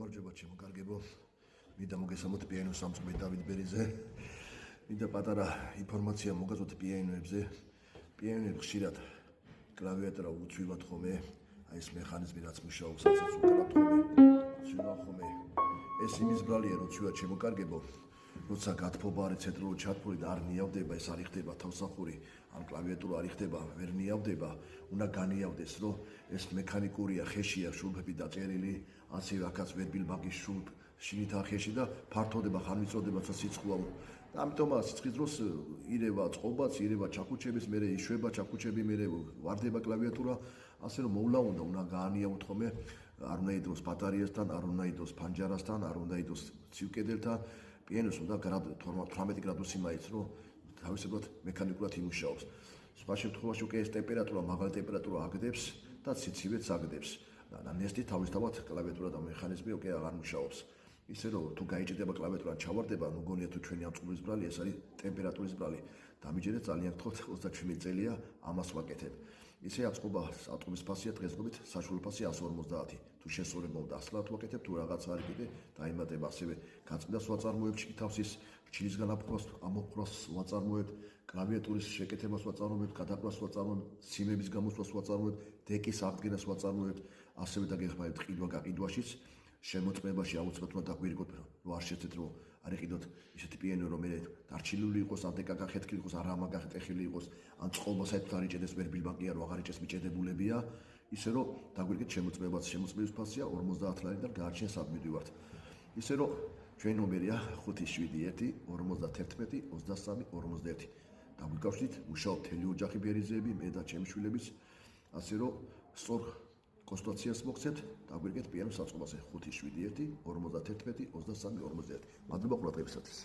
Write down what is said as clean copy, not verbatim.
გამარჯობა ჩემო კარგებო. მინდა მოგესალმოთ პიანინოს სამწყობი დავით ბერიზე. მინდა პატარა ინფორმაცია მოგაწოდოთ პიანინოებზე. პიანინოები ხშირად კლავიატურა უცვლად ხომე, აი ეს მექანიზმი რაც მუშაობს, რასაც უკრავთ ხომე. ეს იმის ბრალია, როცა ჩემო კარგებო, როცა გათფობა არის ცენტრალური ჩათვლილი და არ ნიავდება, ეს არ იხდება თავსახური, ან კლავიატურა არ იხდება, ვერ ნიავდება, უნდა განიავდეს, რომ ეს მექანიკურია, ხეშია შურფები დაწერილი, ასევე აქაც ვერბილბაგის შინითაა ხეში და ფართოდება, ხანმიწოდება სიცხუაო. და ამიტომაც სიცხის დროს ირევა წყობაც, ირევა ჩაქუჩების, მერე იშვება ჩაქუჩები, მერე ვარდება კლავიატურა, ასე რომ მოვლა უნდა გაანიავოთ ხომე, არ უნდა იდროს ბატარეასთან, არ უნდა იდროს ფანჯარასთან, არ უნდა იდროს ცივკედელთან. პიანინოს უნდა 18 გრადუსი მაინც, რომ თავისებურად მექანიკურად იმუშაობს. სხვა შემთხვევაში უკვე ეს ტემპერატურა, მაღალი ტემპერატურა აგდებს და სიცივეც აგდებს. და ნესტი თავისთავად კლავიატურა და მექანიზმი უკვე აღარ მუშაობს. ისე რომ თუ გაიჭირდება კლავიატურა ჩავარდება, ნუ გონია თუ ჩვენი ამწყობის ბრალი, ეს არის ტემპერატურის ბრალი. დამიჯერეთ ძალიან გთხოვთ 37 წელია ამას ვაკეთებ. ისე აწყობის ფასია დღესდღეობით საშუალო ფასი 150. თუ შესწორება უნდა 100 ვაკეთებ, თუ რაღაც არის კიდე დაემატება ასევე გაწმიდას ვაწარმოებ ჩიქთავსის ჩილისგან ამოყრას ვაწარმოებ, კლავიატურის შეკეთებას ვაწარმოებ, გადაყრას ვაწარმოებ, სიმების გამოსვლას ვაწარმოებ, დეკის აღდგენას ვაწარმოებ, ასევე დაგეხმარებთ ყიდვა-გაყიდვაშიც. შემოწმებაში აუცილებლად უნდა დაგვირიგოთ, რომ არ შეცდეთ რომ არ იყიდოთ ისეთი პიანინო, რომ მე დარჩილული იყოს, ადეკა გახეთქილი იყოს, არამა გახეთქილი იყოს, ან წყობა საერთოდ არ იჭედეს, ვერბილბაგია, რომ აღარ იჭეს მიჭედებულებია, ისე რომ დაგვირიგეთ შემოწმებაც, შემოწმების ფასია 50 ლარიდან გაარჩენს ადმირდივართ. ისე რომ ჩვენი ნომერია 571 51 23 51. დაგვიკავშირდით, მუშაობთ მთელი ოჯახი ბერიძეები, მე და ჩემი შვილებიც, ასე რომ სწორ კონსტიტუციას მოგცეთ, დაგვირიგეთ პიანინოს საწყობაზე 571 51 23 51. მადლობა ყურადღებისათვის.